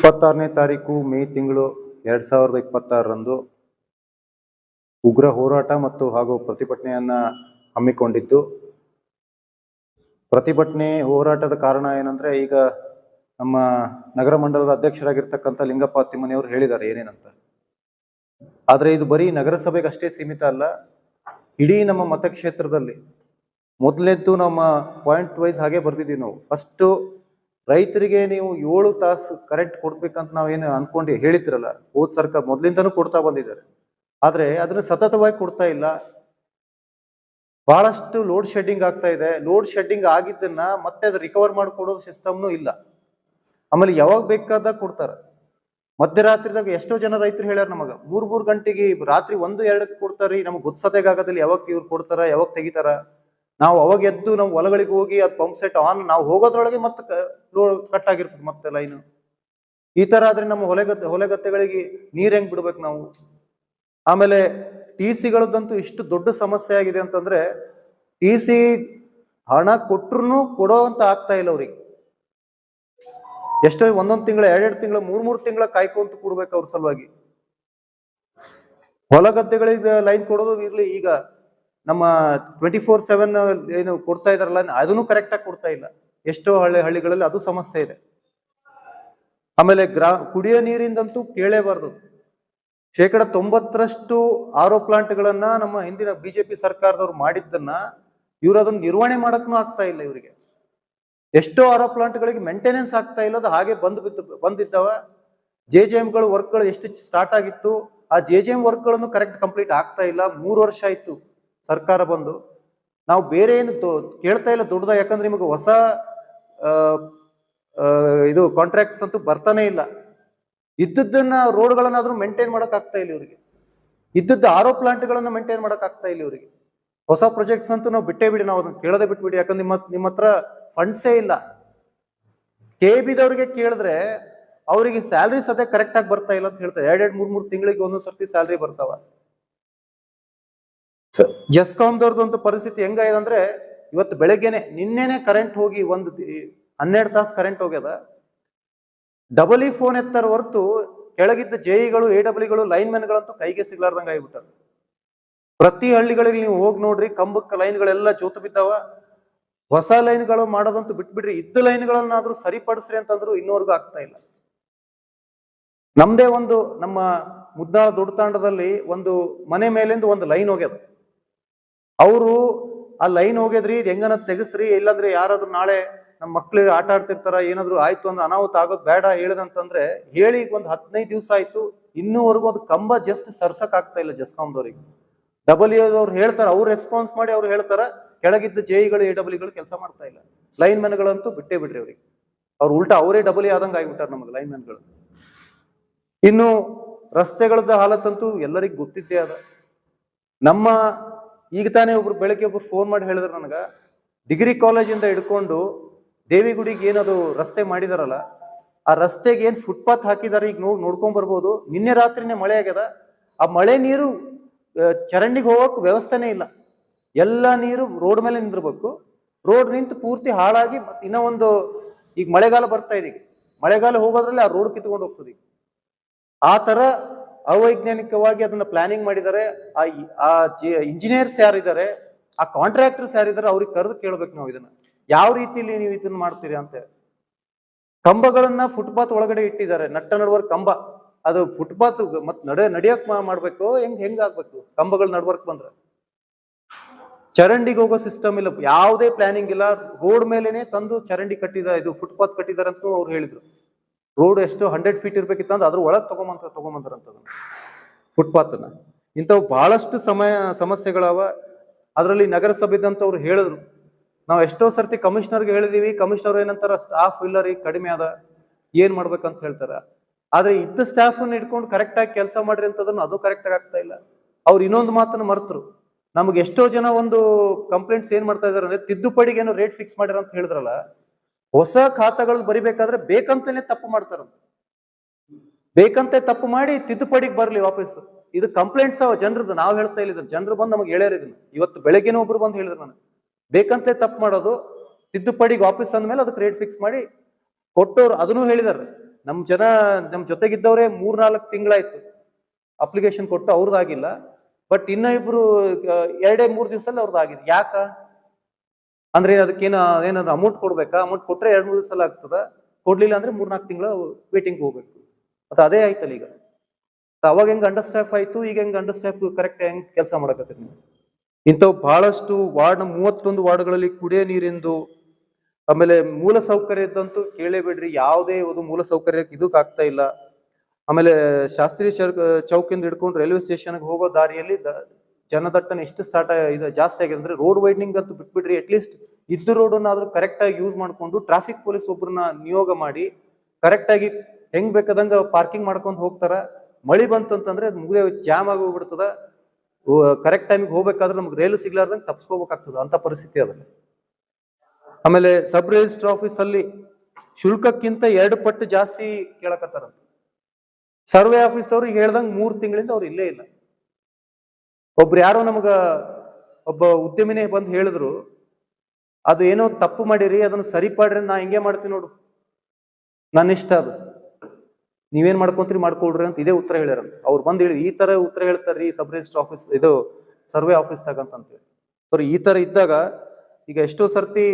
26ನೇ ತಾರೀಕು ಮೇ ತಿಂಗಳು 2026ರಂದು ಉಗ್ರ ಹೋರಾಟ ಮತ್ತು ಹಾಗೂ ಪ್ರತಿಭಟನೆಯನ್ನ ಹಮ್ಮಿಕೊಂಡಿದ್ದು, ಪ್ರತಿಭಟನೆ ಹೋರಾಟದ ಕಾರಣ ಏನಂದ್ರೆ, ಈಗ ನಮ್ಮ ನಗರ ಮಂಡಲದ ಅಧ್ಯಕ್ಷರಾಗಿರ್ತಕ್ಕಂಥ ಲಿಂಗಪ್ಪ ತಿಮ್ಮನಿಯವರು ಹೇಳಿದ್ದಾರೆ ಏನೇನಂತ. ಆದ್ರೆ ಇದು ಬರೀ ನಗರಸಭೆಗೆ ಅಷ್ಟೇ ಸೀಮಿತ ಅಲ್ಲ, ಇಡೀ ನಮ್ಮ ಮತಕ್ಷೇತ್ರದಲ್ಲಿ ಮೊದಲೆದ್ದು ನಮ್ಮ ಪಾಯಿಂಟ್ ವೈಸ್ ಹಾಗೆ ಬರ್ದಿದ್ದೀವಿ ನಾವು. ಫಸ್ಟ್ ರೈತರಿಗೆ ನೀವು 7 ತಾಸು ಕರೆಂಟ್ ಕೊಡ್ಬೇಕಂತ ನಾವೇನು ಅನ್ಕೊಂಡು ಹೇಳಿದ್ರಲ್ಲ, ಹೋದ್ ಸರ್ಕಾರ ಮೊದ್ಲಿಂದನೂ ಕೊಡ್ತಾ ಬಂದಿದ್ದಾರೆ. ಆದ್ರೆ ಅದನ್ನ ಸತತವಾಗಿ ಕೊಡ್ತಾ ಇಲ್ಲ. ಬಹಳಷ್ಟು ಲೋಡ್ ಶೆಡ್ಡಿಂಗ್ ಆಗ್ತಾ ಇದೆ. ಲೋಡ್ ಶೆಡ್ಡಿಂಗ್ ಆಗಿದ್ದನ್ನ ಮತ್ತೆ ಅದು ರಿಕವರ್ ಮಾಡ್ಕೊಡೋ ಸಿಸ್ಟಮ್ನು ಇಲ್ಲ. ಆಮೇಲೆ ಯಾವಾಗ ಬೇಕಾದಾಗ ಕೊಡ್ತಾರ. ಮಧ್ಯರಾತ್ರಿದಾಗ ಎಷ್ಟೋ ಜನ ರೈತರು ಹೇಳ್ಯಾರ ನಮಗ, 3 ಗಂಟೆಗೆ ರಾತ್ರಿ 1-2 ಕೊಡ್ತಾರ್ರಿ, ನಮ್ಗೆ ಗೊತ್ತಸತೆಗಾಗದಲ್ಲಿ ಯಾವಾಗ ಇವ್ರು ಕೊಡ್ತಾರ, ಯಾವಾಗ ತೆಗಿತಾರ. ನಾವು ಅವಾಗ ಎದ್ದು ನಾವು ಹೊಲಗಳಿಗೆ ಹೋಗಿ ಅದು ಪಂಪ್ ಸೆಟ್ ಆನ್ ನಾವು ಹೋಗೋದ್ರೊಳಗೆ ಮತ್ತೆ ಕಟ್ ಆಗಿರ್ತದೆ ಮತ್ತೆ ಲೈನ್. ಈ ತರ ಆದ್ರೆ ನಮ್ಮ ಹೊಲೆಗದ್ದೆಗಳಿಗೆ ನೀರ್ ಹೆಂಗ್ ಬಿಡ್ಬೇಕು ನಾವು. ಆಮೇಲೆ ಟಿ.ಸಿ.ಗಳದಂತೂ ಇಷ್ಟು ದೊಡ್ಡ ಸಮಸ್ಯೆ ಆಗಿದೆ ಅಂತಂದ್ರೆ, ಟಿ.ಸಿ ಹಣ ಕೊಟ್ರು ಕೊಡೋ ಅಂತ ಆಗ್ತಾ ಇಲ್ಲ ಅವ್ರಿಗೆ. ಎಷ್ಟೋ 1 ತಿಂಗಳ 2 ತಿಂಗಳ 3 ತಿಂಗಳ ಕಾಯ್ಕೊಂತ ಕೊಡ್ಬೇಕು ಅವ್ರ ಸಲುವಾಗಿ. ಹೊಲಗದ್ದೆಗಳಿಗೆ ಲೈನ್ ಕೊಡೋದು ಇರ್ಲಿ, ಈಗ ನಮ್ಮ 24/7 ಏನು ಕೊಡ್ತಾ ಇದಾರಲ್ಲ, ಅದನ್ನು ಕರೆಕ್ಟ್ ಆಗಿ ಕೊಡ್ತಾ ಇಲ್ಲ. ಎಷ್ಟೋ ಹಳ್ಳಿಗಳಲ್ಲಿ ಅದು ಸಮಸ್ಯೆ ಇದೆ. ಆಮೇಲೆ ಕುಡಿಯೋ ನೀರಿಂದಂತೂ ಕೇಳೇಬಾರ್ದು. 90% RO ಪ್ಲಾಂಟ್ಗಳನ್ನ ನಮ್ಮ ಹಿಂದಿನ ಬಿಜೆಪಿ ಸರ್ಕಾರದವ್ರು ಮಾಡಿದ್ದನ್ನ ಇವ್ರು ಅದನ್ನ ನಿರ್ವಹಣೆ ಮಾಡಕ್ನು ಆಗ್ತಾ ಇಲ್ಲ ಇವರಿಗೆ. ಎಷ್ಟೋ RO ಪ್ಲಾಂಟ್ಗಳಿಗೆ ಮೇಂಟೆನೆನ್ಸ್ ಆಗ್ತಾ ಇಲ್ಲ, ಅದು ಹಾಗೆ ಬಂದಿದ್ದಾವ. JJM ವರ್ಕ್ಗಳು ಎಷ್ಟು ಸ್ಟಾರ್ಟ್ ಆಗಿತ್ತು, ಆ JJM ವರ್ಕ್ಗಳನ್ನು ಕರೆಕ್ಟ್ ಕಂಪ್ಲೀಟ್ ಆಗ್ತಾ ಇಲ್ಲ. 3 ವರ್ಷ ಆಯ್ತು ಸರ್ಕಾರ ಬಂದು. ನಾವು ಬೇರೆ ಏನು ಕೇಳ್ತಾ ಇಲ್ಲ ದೊಡ್ಡದ, ಯಾಕಂದ್ರೆ ನಿಮಗೆ ಹೊಸ ಇದು ಕಾಂಟ್ರಾಕ್ಟ್ಸ್ ಅಂತೂ ಬರ್ತಾನೆ ಇಲ್ಲ. ಇದ್ದದ್ದನ್ನ ರೋಡ್ಗಳನ್ನಾದ್ರೂ ಮೇಂಟೈನ್ ಮಾಡಕ್ ಆಗ್ತಾ ಇಲ್ಲ ಇವರಿಗೆ. ಇದ್ದದ್ದು RO ಪ್ಲಾಂಟ್ಗಳನ್ನ ಮೇಂಟೈನ್ ಮಾಡಕ್ ಆಗ್ತಾ ಇಲ್ಲ ಇವರಿಗೆ. ಹೊಸ ಪ್ರಾಜೆಕ್ಟ್ಸ್ ಅಂತೂ ನಾವು ಬಿಟ್ಟೇ ಬಿಡಿ, ನಾವು ಅದನ್ನ ಕೇಳದೆ ಬಿಟ್ಬಿಡಿ. ಯಾಕಂದ್ರೆ ನಿಮ್ಮ ಹತ್ರ ಫಂಡ್ಸೇ ಇಲ್ಲ. KBದವ್ರಿಗೆ ಕೇಳಿದ್ರೆ ಅವರಿಗೆ ಸ್ಯಾಲ್ರಿ ಸದ್ಯ ಕರೆಕ್ಟ್ ಆಗಿ ಬರ್ತಾ ಇಲ್ಲ ಅಂತ ಹೇಳ್ತಾರೆ. 2-3 ತಿಂಗಳಿಗೆ ಒಂದೊಂದ್ ಸರ್ತಿ ಸ್ಯಾಲ್ರಿ ಬರ್ತಾವ. ಜೆಸ್ಕಾಂದವ್ರದಂತ ಪರಿಸ್ಥಿತಿ ಹೆಂಗಾಗಿದೆ ಅಂದ್ರೆ, ಇವತ್ತು ಬೆಳಗ್ಗೆನೆ ನಿನ್ನೆನೆ ಕರೆಂಟ್ ಹೋಗಿ 12 ತಾಸು ಕರೆಂಟ್ ಹೋಗ್ಯದ. ಡಬಲ್ ಫೋನ್ ಎತ್ತರ ಹೊರತು ಕೆಳಗಿದ್ದ JEಗಳು AWಗಳು ಲೈನ್ ಮ್ಯಾನ್ಗಳಂತೂ ಕೈಗೆ ಸಿಗ್ಲಾರ್ದಂಗ ಆಗಿಬಿಟ್ಟಾರ. ಪ್ರತಿ ಹಳ್ಳಿಗಳಿಗೆ ನೀವು ಹೋಗಿ ನೋಡ್ರಿ, ಕಂಬಕ್ಕೆ ಲೈನ್ಗಳೆಲ್ಲ ಜೋತು ಬಿದ್ದಾವ. ಹೊಸ ಲೈನ್ಗಳು ಮಾಡೋದಂತೂ ಬಿಟ್ಬಿಡ್ರಿ, ಇದ್ದ ಲೈನ್ಗಳನ್ನಾದ್ರೂ ಸರಿಪಡಿಸ್ರಿ ಅಂತಂದ್ರು ಇನ್ನೂವರೆಗೂ ಆಗ್ತಾ ಇಲ್ಲ. ನಮ್ದೇ ನಮ್ಮ ಮುದ್ದಾಳ ದೊಡ್ಡ ತಾಂಡದಲ್ಲಿ ಒಂದು ಮನೆ ಮೇಲಿಂದ ಒಂದು ಲೈನ್ ಹೋಗ್ಯದ. ಅವರು ಆ ಲೈನ್ ಹೋಗ್ಯದ್ರಿ, ಇದು ಹೆಂಗನ ತೆಗಿಸ್ರಿ, ಇಲ್ಲಾಂದ್ರೆ ಯಾರಾದ್ರೂ ನಾಳೆ ನಮ್ಮ ಮಕ್ಳಿಗೆ ಆಟ ಆಡ್ತಿರ್ತಾರ, ಏನಾದ್ರು ಆಯ್ತು ಅಂದ್ರೆ ಅನಾಹುತ ಆಗೋದು ಬೇಡ ಹೇಳಿದಂತಂದ್ರೆ ಹೇಳಿ ಒಂದು 15 ದಿವಸ ಆಯ್ತು, ಇನ್ನೂವರೆಗೂ ಅದು ಕಂಬ ಜಸ್ಟ್ ಸರ್ಸಕ್ ಆಗ್ತಾ ಇಲ್ಲ ಜೆಸ್ಕಾಂದವ್ರಿಗೆ. WEದವ್ರು ಹೇಳ್ತಾರ, ಅವ್ರು ರೆಸ್ಪಾನ್ಸ್ ಮಾಡಿ ಅವ್ರು ಹೇಳ್ತಾರ, ಕೆಳಗಿದ್ದ JEಗಳು AWಗಳು ಕೆಲಸ ಮಾಡ್ತಾ ಇಲ್ಲ. ಲೈನ್ ಮ್ಯಾನ್ಗಳಂತೂ ಬಿಟ್ಟೇ ಬಿಡ್ರಿ ಅವ್ರಿಗೆ. ಅವ್ರು ಉಲ್ಟಾ ಅವರೇ WE ಆದಂಗ ಆಗಿಬಿಟ್ಟಾರ ನಮಗೆ ಲೈನ್ ಮ್ಯಾನ್ಗಳು. ಇನ್ನು ರಸ್ತೆಗಳದ ಹಾಲತ್ತಂತೂ ಎಲ್ಲರಿಗೂ ಗೊತ್ತಿದ್ದೇ ಅದ. ನಮ್ಮ ಈಗ ತಾನೇ ಬೆಳಗ್ಗೆ ಒಬ್ರು ಫೋನ್ ಮಾಡಿ ಹೇಳಿದ್ರು ನನಗ, ಡಿಗ್ರಿ ಕಾಲೇಜಿಂದ ಹಿಡ್ಕೊಂಡು ದೇವಿಗುಡಿಗೆ ಏನದು ರಸ್ತೆ ಮಾಡಿದಾರಲ್ಲ, ಆ ರಸ್ತೆಗೆ ಏನ್ ಫುಟ್ಪಾತ್ ಹಾಕಿದಾರೆ, ಈಗ ನೋಡ್ಕೊಂಡ್ ಬರ್ಬೋದು. ನಿನ್ನೆ ರಾತ್ರಿನೇ ಮಳೆ ಆಗ್ಯದ. ಆ ಮಳೆ ನೀರು ಚರಂಡಿಗೆ ಹೋಗಕ್ ವ್ಯವಸ್ಥೆನೇ ಇಲ್ಲ. ಎಲ್ಲ ನೀರು ರೋಡ್ ಮೇಲೆ ನಿಂದಿರ್ಬೇಕು. ರೋಡ್ ನಿಂತು ಪೂರ್ತಿ ಹಾಳಾಗಿ ಇನ್ನೂ ಈಗ ಮಳೆಗಾಲ ಬರ್ತಾ ಇದೆ, ಮಳೆಗಾಲ ಹೋಗೋದ್ರಲ್ಲಿ ಆ ರೋಡ್ ಕಿತ್ಕೊಂಡು ಹೋಗ್ತದೆ. ಆ ತರ ಅವೈಜ್ಞಾನಿಕವಾಗಿ ಅದನ್ನ ಪ್ಲಾನಿಂಗ್ ಮಾಡಿದ್ದಾರೆ. ಆ ಇಂಜಿನಿಯರ್ಸ್ ಯಾರಿದ್ದಾರೆ, ಆ ಕಾಂಟ್ರಾಕ್ಟರ್ಸ್ ಯಾರಿದ್ದಾರೆ, ಅವ್ರಿಗೆ ಕರೆದು ಕೇಳ್ಬೇಕು ನಾವು ಇದನ್ನ ಯಾವ ರೀತಿಯಲ್ಲಿ ನೀವು ಇದನ್ನ ಮಾಡ್ತೀರಿ ಅಂತ. ಕಂಬಗಳನ್ನ ಫುಟ್ಪಾತ್ ಒಳಗಡೆ ಇಟ್ಟಿದ್ದಾರೆ, ನಟ್ಟ ನಡುವರ್ ಕಂಬ. ಅದು ಫುಟ್ಪಾತ್ ಮತ್ ನಡಿಯಕ್ ಮಾಡ್ಬೇಕು, ಹೆಂಗ್ ಆಗ್ಬೇಕು ಕಂಬಗಳು ನಡ್ವರ್ಕ್ ಬಂದ್ರೆ. ಚರಂಡಿಗೆ ಹೋಗೋ ಸಿಸ್ಟಮ್ ಇಲ್ಲ, ಯಾವುದೇ ಪ್ಲಾನಿಂಗ್ ಇಲ್ಲ. ರೋಡ್ ಮೇಲೆನೆ ತಂದು ಚರಂಡಿ ಇದು ಫುಟ್ಪಾತ್ ಕಟ್ಟಿದಾರೆ ಅಂತ ಅವ್ರು ಹೇಳಿದ್ರು. ರೋಡ್ ಎಷ್ಟು 100 ಫೀಟ್ ಇರ್ಬೇಕಿತ್ತು ಅಂದ್ರೆ ಅದ್ರ ಒಳಗೆ ತಗೊಂಬಂತಾರಂತದ ಫುಟ್ಪಾತ್ನ. ಇಂಥವು ಬಹಳಷ್ಟು ಸಮಸ್ಯೆಗಳವ. ಅದರಲ್ಲಿ ನಗರಸಭೆದಂತವ್ರು ಹೇಳಿದ್ರು, ನಾವು ಎಷ್ಟೋ ಸರ್ತಿ ಕಮಿಷನರ್ಗೆ ಹೇಳಿದೀವಿ, ಕಮಿಷನರ್ ಏನಂತಾರ, ಸ್ಟಾಫ್ ಇಲ್ಲ ರೀ, ಕಡಿಮೆ ಅದ, ಏನ್ ಮಾಡ್ಬೇಕಂತ ಹೇಳ್ತಾರ. ಆದ್ರೆ ಇದ್ದ ಸ್ಟಾಫ್ ಇಟ್ಕೊಂಡು ಕರೆಕ್ಟ್ ಆಗಿ ಕೆಲಸ ಮಾಡ್ರಿ ಅಂತದನ್ನು ಅದು ಕರೆಕ್ಟ್ ಆಗಿ ಆಗ್ತಾ ಇಲ್ಲ. ಅವ್ರು ಇನ್ನೊಂದು ಮಾತನ್ನು ಮರ್ತರು. ನಮ್ಗೆ ಎಷ್ಟೋ ಜನ ಕಂಪ್ಲೇಂಟ್ಸ್ ಏನ್ ಮಾಡ್ತಾ ಇದಾರೆ ಅಂದ್ರೆ, ತಿದ್ದುಪಡಿಗೆ ಏನೋ ರೇಟ್ ಫಿಕ್ಸ್ ಮಾಡಿರ ಅಂತ ಹೇಳಿದ್ರಲ್ಲ, ಹೊಸ ಖಾತಾಗಳು ಬರಿಬೇಕಾದ್ರೆ ಬೇಕಂತಾನೆ ತಪ್ಪು ಮಾಡ್ತಾರಂತ. ಬೇಕಂತ ತಪ್ಪು ಮಾಡಿ ತಿದ್ದುಪಡಿಗೆ ಬರ್ಲಿ ವಾಪಸ್. ಇದು ಕಂಪ್ಲೇಂಟ್ಸ್ ಅವ ಜನರದ್ದು, ನಾವು ಹೇಳ್ತಾ ಇಲ್ಲ. ಜನರು ಬಂದು ನಮಗೆ ಹೇಳ್ಯಾರ ಇದನ್ನ. ಇವತ್ತು ಬೆಳಗ್ಗೆನ ಒಬ್ರು ಬಂದು ಹೇಳಿದ್ರು ನನಗೆ, ಬೇಕಂತ ತಪ್ಪು ಮಾಡೋದು, ತಿದ್ದುಪಡಿಗೆ ವಾಪಸ್ ಅಂದ್ಮೇಲೆ ಅದಕ್ಕೆ ರೇಟ್ ಫಿಕ್ಸ್ ಮಾಡಿ ಕೊಟ್ಟವ್ರು ಅದನ್ನು ಹೇಳಿದಾರೆ. ನಮ್ ಜನ ನಮ್ ಜೊತೆಗಿದ್ದವರೇ 3-4 ತಿಂಗಳಾಯ್ತು ಅಪ್ಲಿಕೇಶನ್ ಕೊಟ್ಟು ಅವ್ರದ್ದಾಗಿಲ್ಲ. ಬಟ್ ಇನ್ನ ಇಬ್ರು 2-3 ದಿವಸದಲ್ಲಿ ಅವ್ರದ್ದಾಗಿದೆ. ಯಾಕ ಅಂದ್ರೆ ಅದಕ್ಕೇನ ಏನಾದ್ರು ಅಮೌಂಟ್ ಕೊಡ್ಬೇಕಾ? ಅಮೌಂಟ್ ಕೊಟ್ರೆ 2-3 ದಿವಸ ಆಗ್ತದ, ಕೊಡ್ಲಿಲ್ಲ ಅಂದ್ರೆ 3-4 ತಿಂಗಳ ವೇಟಿಂಗ್ ಹೋಗ್ಬೇಕು. ಮತ್ತೆ ಅದೇ ಆಯ್ತಲ್ಲ ಈಗ. ಅವಾಗ ಹೆಂಗ್ ಅಂಡರ್ ಸ್ಟಾಫ್ ಆಯ್ತು, ಈಗ ಹೆಂಗ್ ಅಂಡರ್ ಸ್ಟಾಫ್ ಕರೆಕ್ಟ್ ಹೆಂಗ್ ಕೆಲಸ ಮಾಡಕತ್ತೀರಿ ನೀವು? ಇಂಥವು ಬಹಳಷ್ಟು ವಾರ್ಡ್ 31 ವಾರ್ಡ್ಗಳಲ್ಲಿ ಕುಡಿಯೋ ನೀರಿಂದು, ಆಮೇಲೆ ಮೂಲ ಸೌಕರ್ಯ ಇದ್ದಂತೂ ಕೇಳೇಬೇಡ್ರಿ. ಯಾವುದೇ ಒಂದು ಮೂಲ ಸೌಕರ್ಯ ಇದಕ್ ಆಗ್ತಾ ಇಲ್ಲ. ಆಮೇಲೆ ಶಾಸ್ತ್ರಿ ಚೌಕಿಂದ ಹಿಡ್ಕೊಂಡು ರೈಲ್ವೆ ಸ್ಟೇಷನ್ಗೆ ಹೋಗೋ ದಾರಿಯಲ್ಲಿ ಜನದಟ್ಟಣೆ ಎಷ್ಟು ಇದು ಜಾಸ್ತಿ ಆಗಿದೆ ಅಂದ್ರೆ ರೋಡ್ ವೈಡ್ನಿಂಗ್ ಅಂತೂ ಬಿಟ್ಬಿಡ್ರಿ, ಅಟ್ಲೀಸ್ಟ್ ಇದ್ದ ರೋಡ್ ಆದ್ರೂ ಕರೆಕ್ಟ್ ಆಗಿ ಯೂಸ್ ಮಾಡ್ಕೊಂಡು ಟ್ರಾಫಿಕ್ ಪೊಲೀಸ್ ಒಬ್ಬರನ್ನ ನಿಯೋಗ ಮಾಡಿ ಕರೆಕ್ಟ್ ಆಗಿ ಹೆಂಗ್ ಬೇಕಾದಂಗ ಪಾರ್ಕಿಂಗ್ ಮಾಡ್ಕೊಂಡು ಹೋಗ್ತಾರ. ಮಳಿ ಬಂತಂತಂದ್ರೆ ಅದು ಮುಗಿದೇ ಜಾಮ್ ಆಗಿ ಹೋಗ್ಬಿಡ್ತದ. ಕರೆಕ್ಟ್ ಟೈಮಿಗೆ ಹೋಗ್ಬೇಕಾದ್ರೆ ನಮ್ಗೆ ರೈಲು ಸಿಗ್ಲಾರ್ದಂಗೆ ತಪ್ಸ್ಕೋಬೇಕಾಗ್ತದ ಅಂತ ಪರಿಸ್ಥಿತಿ ಅದ. ಆಮೇಲೆ ಸಬ್ ರಿಜಿಸ್ಟರ್ ಆಫೀಸ್ ಅಲ್ಲಿ ಶುಲ್ಕಕ್ಕಿಂತ 2 ಪಟ್ಟು ಜಾಸ್ತಿ ಕೇಳಕತ್ತಾರ. ಸರ್ವೆ ಆಫೀಸ್ದವ್ರಿಗೆ ಹೇಳ್ದಂಗೆ 3 ತಿಂಗಳಿಂದ ಅವ್ರು ಇಲ್ಲೇ ಇಲ್ಲ. ಒಬ್ರು ಯಾರೋ ಒಬ್ಬ ಉದ್ಯಮಿನೇ ಬಂದು ಹೇಳಿದ್ರು, ಅದು ಏನೋ ತಪ್ಪು ಮಾಡಿರಿ, ಅದನ್ನ ಸರಿಪಡ್ರಿ, ನಾ ಹಿಂಗೆ ಮಾಡ್ತೀನಿ ನೋಡು, ನನ್ನ ಇಷ್ಟ, ಅದು ನೀವೇನ್ ಮಾಡ್ಕೊಂತೀರಿ ಮಾಡ್ಕೊಳ್ರಿ ಅಂತ ಇದೇ ಉತ್ತರ ಹೇಳ್ಯಾರ. ಅವ್ರು ಬಂದು ಹೇಳಿ ಈ ತರ ಉತ್ತರ ಹೇಳ್ತಾರ್ರಿ ಸಬ್ ರಿಜಿಸ್ಟರ್ ಆಫೀಸ್ ಇದು ಸರ್ವೆ ಆಫೀಸ್ದಾಗ ಅಂತೇಳಿ. ಸರಿ, ಈ ತರ ಇದ್ದಾಗ ಈಗ ಎಷ್ಟೋ ಸರ್ತಿ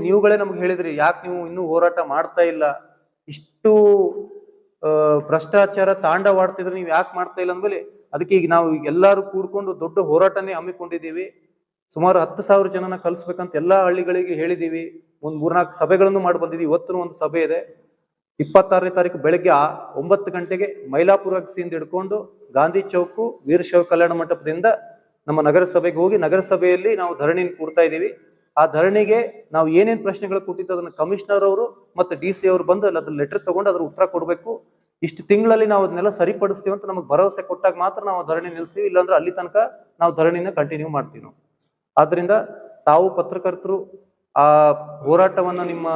ನೀವುಗಳೇ ನಮ್ಗೆ ಹೇಳಿದ್ರಿ, ಯಾಕೆ ನೀವು ಇನ್ನೂ ಹೋರಾಟ ಮಾಡ್ತಾ ಇಲ್ಲ, ಇಷ್ಟು ಭ್ರಷ್ಟಾಚಾರ ತಾಂಡವಾಡ್ತಿದ್ರೆ ನೀವು ಯಾಕೆ ಮಾಡ್ತಾ ಇಲ್ಲ ಅಂದ್ಮೇಲೆ, ಅದಕ್ಕೆ ಈಗ ನಾವು ಎಲ್ಲರೂ ಕೂಡ್ಕೊಂಡು ದೊಡ್ಡ ಹೋರಾಟನೇ ಹಮ್ಮಿಕೊಂಡಿದ್ದೀವಿ. ಸುಮಾರು 10,000 ಜನನ ಕಲಿಸ್ಬೇಕಂತ ಎಲ್ಲಾ ಹಳ್ಳಿಗಳಿಗೆ ಹೇಳಿದೀವಿ. 3-4 ಸಭೆಗಳನ್ನು ಮಾಡಿ ಬಂದಿದ್ದೀವಿ. ಇವತ್ತು ಒಂದು ಸಭೆ ಇದೆ 26ನೇ ತಾರೀಕು ಬೆಳಗ್ಗೆ 9 ಗಂಟೆಗೆ ಮೈಲಾಪುರ ಅಗಸಿಯಿಂದ ಹಿಡ್ಕೊಂಡು ಗಾಂಧಿ ಚೌಕು ವೀರಶೈವ ಕಲ್ಯಾಣ ಮಂಟಪದಿಂದ ನಮ್ಮ ನಗರಸಭೆಗೆ ಹೋಗಿ ನಗರಸಭೆಯಲ್ಲಿ ನಾವು ಧರಣಿ ಕೂಡ್ತಾ ಇದ್ದೀವಿ. ಆ ಧರಣಿಗೆ ನಾವು ಏನೇನ್ ಪ್ರಶ್ನೆಗಳು ಕೊಟ್ಟಿದ್ದು ಅದನ್ನ ಕಮಿಷನರ್ ಅವರು ಮತ್ತೆ DC ಅವರು ಬಂದು ಅದ್ರ ಲೆಟರ್ ತಗೊಂಡು ಅದ್ರ ಉತ್ತರ ಕೊಡ್ಬೇಕು. ಇಷ್ಟು ತಿಂಗಳಲ್ಲಿ ನಾವು ಅದನ್ನೆಲ್ಲ ಸರಿಪಡಿಸ್ತೀವಿ ಅಂತ ನಮಗೆ ಭರವಸೆ ಕೊಟ್ಟಾಗ ಮಾತ್ರ ನಾವು ಧರಣಿ ನಿಲ್ಲಿಸ್ತೀವಿ, ಇಲ್ಲಾಂದ್ರೆ ಅಲ್ಲಿ ತನಕ ನಾವು ಧರಣಿನ ಕಂಟಿನ್ಯೂ ಮಾಡ್ತೀವಿ ನಾವು. ಆದ್ರಿಂದ ತಾವು ಪತ್ರಕರ್ತರು ಆ ಹೋರಾಟವನ್ನ ನಿಮ್ಮ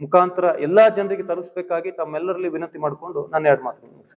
ಮುಖಾಂತರ ಎಲ್ಲಾ ಜನರಿಗೆ ತಲುಪಿಸಬೇಕಾಗಿ ತಮ್ಮೆಲ್ಲರಲ್ಲಿ ವಿನಂತಿ ಮಾಡಿಕೊಂಡು ನಾನು 2 ಮಾತು